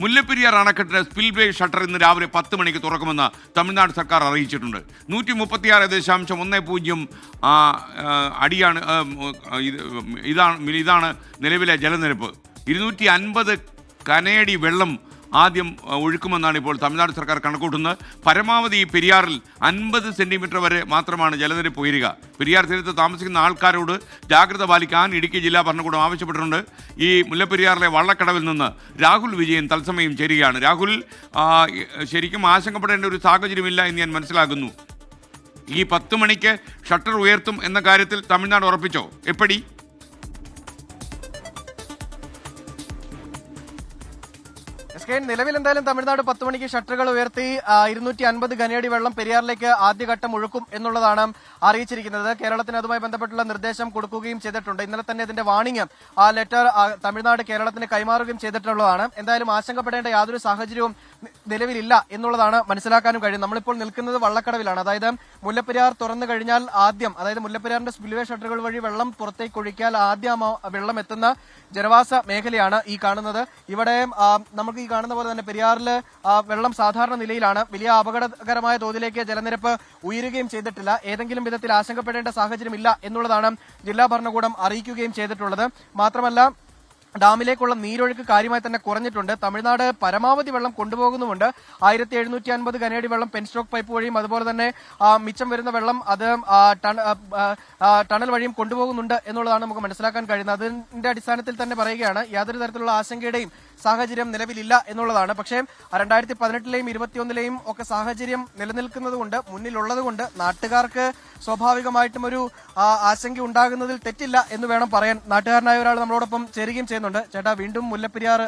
മുല്ലപ്പെരിയാർ അണക്കെട്ടിന്റെ spillway shutter ഇന്ന് രാവിലെ 10 മണിക്ക് തുറക്കുമെന്ന് തമിഴ്നാട് സർക്കാർ അറിയിച്ചിട്ടുണ്ട്. 136.10 അടിയാണ് ഇതാണ് നിലവിലെ ജലനിരപ്പ്. 250 കനയടി വെള്ളം ആദ്യം ഒഴുക്കുമെന്നാണ് ഇപ്പോൾ തമിഴ്നാട് സർക്കാർ കണക്കൂട്ടുന്നത്. പരമാവധി ഈ പെരിയാറിൽ 50 സെന്റിമീറ്റർ വരെ മാത്രമാണ് ജലനിരപ്പ് ഉയരുക. പെരിയാർ തീരത്ത് താമസിക്കുന്ന ആൾക്കാരോട് ജാഗ്രത പാലിക്കാൻ ഇടുക്കി ജില്ലാ ഭരണകൂടം ആവശ്യപ്പെട്ടിട്ടുണ്ട്. ഈ മുല്ലപ്പെരിയാറിലെ വള്ളക്കടവിൽ നിന്ന് രാഹുൽ വിജയൻ തത്സമയം ചേരുകയാണ്. രാഹുൽ, ശരിക്കും ആശങ്കപ്പെടേണ്ട ഒരു സാഹചര്യമില്ല എന്ന് ഞാൻ മനസ്സിലാക്കുന്നു. ഈ 10 മണിക്ക് ഷട്ടർ ഉയർത്തും എന്ന കാര്യത്തിൽ തമിഴ്നാട് ഉറപ്പിച്ചോ? എപ്പടി? നിലവിൽ എന്തായാലും തമിഴ്നാട് 10 മണിക്ക് ഷട്ടറുകൾ ഉയർത്തി 250 ഘനയടി വെള്ളം പെരിയാറിലേക്ക് ആദ്യഘട്ടം ഒഴുക്കും എന്നുള്ളതാണ് അറിയിച്ചിരിക്കുന്നത്. കേരളത്തിന് അതുമായി ബന്ധപ്പെട്ടുള്ള നിർദ്ദേശം കൊടുക്കുകയും ചെയ്തിട്ടുണ്ട്. ഇന്നലെ തന്നെ ഇതിന്റെ വാണിംഗ് ലെറ്റർ തമിഴ്നാട് കേരളത്തിന് കൈമാറുകയും ചെയ്തിട്ടുള്ളതാണ്. എന്തായാലും ആശങ്കപ്പെടേണ്ട യാതൊരു സാഹചര്യവും നിലവിലില്ല എന്നുള്ളതാണ് മനസ്സിലാക്കാനും കഴിയും. നമ്മളിപ്പോൾ നിൽക്കുന്നത് വള്ളക്കടവിലാണ്. അതായത് മുല്ലപ്പെരിയാർ തുറന്നു കഴിഞ്ഞാൽ ആദ്യം, അതായത് മുല്ലപ്പെരിയാറിന്റെ സ്പിൽവേ ഷട്ടറുകൾ വഴി വെള്ളം പുറത്തേക്ക് ഒഴിക്കാൽ ആദ്യം വെള്ളം എത്തുന്ന ജനവാസ മേഖലയാണ് ഈ കാണുന്നത്. ഇവിടെ നമുക്ക് ഈ കാണുന്ന പോലെ തന്നെ പെരിയാറിൽ വെള്ളം സാധാരണ നിലയിലാണ്. വലിയ അപകടകരമായ തോതിലേക്ക് ജലനിരപ്പ് ഉയരുകയും ചെയ്തിട്ടില്ല. ഏതെങ്കിലും വിധത്തിൽ ആശങ്കപ്പെടേണ്ട സാഹചര്യമില്ല എന്നുള്ളതാണ് ജില്ലാ ഭരണകൂടം അറിയിക്കുകയും ചെയ്തിട്ടുള്ളത്. മാത്രമല്ല, ഡാമിലേക്കുള്ള നീരൊഴുക്ക് കാര്യമായി തന്നെ കുറഞ്ഞിട്ടുണ്ട്. തമിഴ്നാട് പരമാവധി വെള്ളം കൊണ്ടുപോകുന്നുമുണ്ട്. 1750 ഘനയടി വെള്ളം പെൻസ്റ്റോക്ക് പൈപ്പ് വഴിയും അതുപോലെ തന്നെ മിച്ചം വരുന്ന വെള്ളം അത് ടണൽ വഴിയും കൊണ്ടുപോകുന്നുണ്ട് എന്നുള്ളതാണ് നമുക്ക് മനസ്സിലാക്കാൻ കഴിയുന്നത്. അതിന്റെ അടിസ്ഥാനത്തിൽ തന്നെ പറയുകയാണ്, യാതൊരു തരത്തിലുള്ള ആശങ്കയുടെയും സാഹചര്യം നിലവിലില്ല എന്നുള്ളതാണ്. പക്ഷേ 2018ലെയും 2021ലെയും ഒക്കെ സാഹചര്യം നിലനിൽക്കുന്നതുകൊണ്ട്, മുന്നിലുള്ളതുകൊണ്ട് നാട്ടുകാർക്ക് സ്വാഭാവികമായിട്ടും ഒരു ആശങ്ക ഉണ്ടാകുന്നതിൽ തെറ്റില്ല എന്ന് വേണം പറയാൻ. നാട്ടുകാരനായ ഒരാൾ നമ്മളോടൊപ്പം ചേരുകയും ചെയ്യുന്നുണ്ട്. ചേട്ടാ, വീണ്ടും മുല്ലപ്പെരിയാർ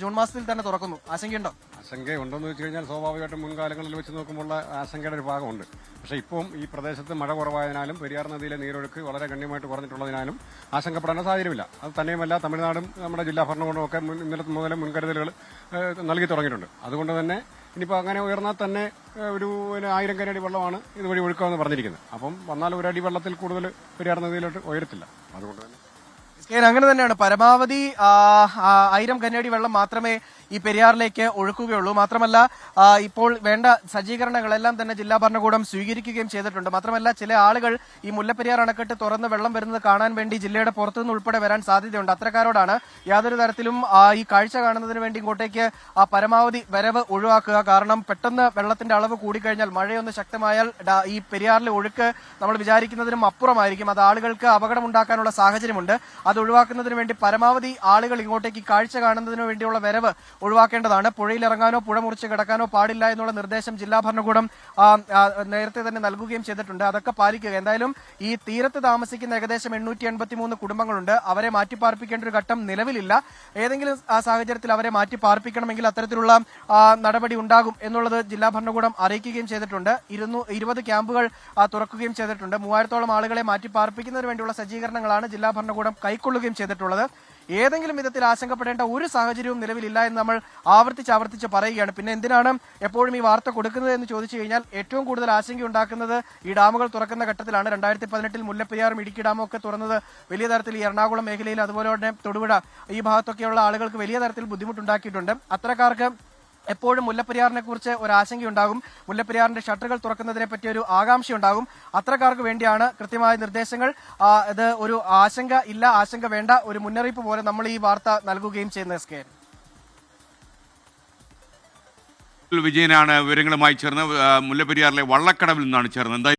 ജൂൺ മാസത്തിൽ തന്നെ തുറക്കുന്നു. ആശങ്കയുണ്ടോ? ആശങ്കയുണ്ടോന്ന് വെച്ച് കഴിഞ്ഞാൽ സ്വാഭാവികമായിട്ടും മുൻകാലങ്ങളിൽ വെച്ച് നോക്കുമ്പോൾ ആശങ്കയുടെ ഒരു ഭാഗമുണ്ട്. പക്ഷേ ഇപ്പം ഈ പ്രദേശത്ത് മഴ കുറവായതിനാലും പെരിയാർ നദിയിലെ നീരൊഴുക്ക് വളരെ ഗണ്യമായിട്ട് കുറഞ്ഞിട്ടുള്ളതിനാലും ആശങ്കപ്പെടേണ്ട സാഹചര്യമില്ല. അത് തന്നെയുമല്ല, തമിഴ്നാടും നമ്മുടെ ജില്ലാ ഭരണകൂടവും ഒക്കെ ഇന്നലെ മുതൽ മുൻകരുതലുകൾ നൽകി തുടങ്ങിയിട്ടുണ്ട്. അതുകൊണ്ട് തന്നെ ഇനിയിപ്പോൾ അങ്ങനെ ഉയർന്നാൽ തന്നെ ഒരു 1000 കനയടി വെള്ളമാണ് ഇതുവഴി ഒഴുക്കാമെന്ന് പറഞ്ഞിരിക്കുന്നത്. അപ്പം വന്നാൽ ഒരടി വെള്ളത്തിൽ കൂടുതൽ പെരിയാർ നദിയിലോട്ട് ഉയരത്തില്ല. അതുകൊണ്ട് തന്നെ അങ്ങനെ തന്നെയാണ്. പരമാവധി 1000 ഘനയടി വെള്ളം മാത്രമേ ഈ പെരിയാറിലേക്ക് ഒഴുക്കുകയുള്ളൂ. മാത്രമല്ല, ഇപ്പോൾ വേണ്ട സജ്ജീകരണങ്ങളെല്ലാം തന്നെ ജില്ലാ ഭരണകൂടം സ്വീകരിക്കുകയും ചെയ്തിട്ടുണ്ട്. മാത്രമല്ല, ചില ആളുകൾ ഈ മുല്ലപ്പെരിയാർ അണക്കെട്ട് തുറന്ന് വെള്ളം വരുന്നത് കാണാൻ വേണ്ടി ജില്ലയുടെ പുറത്തുനിന്ന് ഉൾപ്പെടെ വരാൻ സാധ്യതയുണ്ട്. അത്തരക്കാരോടാണ് യാതൊരു തരത്തിലും ഈ കാഴ്ച കാണുന്നതിന് വേണ്ടി ഇങ്ങോട്ടേക്ക് പരമാവധി വരവ് ഒഴിവാക്കുക. കാരണം പെട്ടെന്ന് വെള്ളത്തിന്റെ അളവ് കൂടിക്കഴിഞ്ഞാൽ, മഴയൊന്ന് ശക്തമായാൽ ഈ പെരിയാറിലെ ഒഴുക്ക് നമ്മൾ വിചാരിക്കുന്നതിനും അപ്പുറമായിരിക്കും. അത് ആളുകൾക്ക് അപകടമുണ്ടാക്കാനുള്ള സാഹചര്യമുണ്ട്. അത് ഒഴിവാക്കുന്നതിന് വേണ്ടി പരമാവധി ആളുകൾ ഇങ്ങോട്ടേക്ക് കാഴ്ച കാണുന്നതിന് വേണ്ടിയുള്ള വരവ് ഒഴിവാക്കേണ്ടതാണ്. പുഴയിൽ ഇറങ്ങാനോ പുഴ മുറിച്ച് കിടക്കാനോ പാടില്ല എന്നുള്ള നിർദ്ദേശം ജില്ലാ ഭരണകൂടം നേരത്തെ തന്നെ നൽകുകയും ചെയ്തിട്ടുണ്ട്. അതൊക്കെ പാലിക്കുക. എന്തായാലും ഈ തീരത്ത് താമസിക്കുന്ന ഏകദേശം 883 കുടുംബങ്ങളുണ്ട്. അവരെ മാറ്റിപ്പാർപ്പിക്കേണ്ട ഒരു ഘട്ടം നിലവിലില്ല. ഏതെങ്കിലും സാഹചര്യത്തിൽ അവരെ മാറ്റിപ്പാർപ്പിക്കണമെങ്കിൽ അത്തരത്തിലുള്ള നടപടി ഉണ്ടാകും എന്നുള്ളത് ജില്ലാ ഭരണകൂടം അറിയിക്കുകയും ചെയ്തിട്ടുണ്ട്. 20 ക്യാമ്പുകൾ തുറക്കുകയും ചെയ്തിട്ടുണ്ട്. 3000-ഓളം ആളുകളെ മാറ്റിപ്പാർപ്പിക്കുന്നതിന് വേണ്ടിയുള്ള സജ്ജീകരണങ്ങളാണ് ജില്ലാ ഭരണകൂടം കൈക്കൊള്ളുകയും ചെയ്തിട്ടുള്ളത്. ഏതെങ്കിലും വിധത്തിൽ ആശങ്കപ്പെടേണ്ട ഒരു സാഹചര്യവും നിലവിലില്ല എന്ന് നമ്മൾ ആവർത്തിച്ച് പറയുകയാണ്. പിന്നെ എന്തിനാണ് എപ്പോഴും ഈ വാർത്ത കൊടുക്കുന്നത് എന്ന് ചോദിച്ചു കഴിഞ്ഞാൽ, ഏറ്റവും കൂടുതൽ ആശങ്ക ഉണ്ടാക്കുന്നത് ഈ ഡാമുകൾ തുറക്കുന്ന ഘട്ടത്തിലാണ്. 2018 മുല്ലപ്പെരിയാറും ഇടുക്കി ഡാമും ഒക്കെ തുറന്നത് വലിയ തരത്തിൽ ഈ എറണാകുളം മേഖലയിൽ അതുപോലെ തന്നെ തൊടുപുഴ ഈ ഭാഗത്തൊക്കെയുള്ള ആളുകൾക്ക് വലിയ തരത്തിൽ ബുദ്ധിമുട്ടുണ്ടാക്കിയിട്ടുണ്ട്. അത്തരക്കാർക്ക് എപ്പോഴും മുല്ലപ്പെരിയാറിനെ കുറിച്ച് ഒരു ആശങ്കയുണ്ടാകും. മുല്ലപ്പെരിയാറിന്റെ ഷട്ടറുകൾ തുറക്കുന്നതിനെ പറ്റി ഒരു ആകാംക്ഷയുണ്ടാകും. അത്തരക്കാർക്ക് വേണ്ടിയാണ് കൃത്യമായ നിർദ്ദേശങ്ങൾ. ഇത് ഒരു ആശങ്ക വേണ്ട, ഒരു മുന്നറിയിപ്പ് പോലെ നമ്മൾ ഈ വാർത്ത നൽകുകയും ചെയ്യുന്നത്. വിജയനാണ് വിവരങ്ങളുമായി ചേർന്ന് മുല്ലപ്പെരിയാറിലെ വള്ളക്കടവിൽ നിന്നാണ് ചേർന്നത്.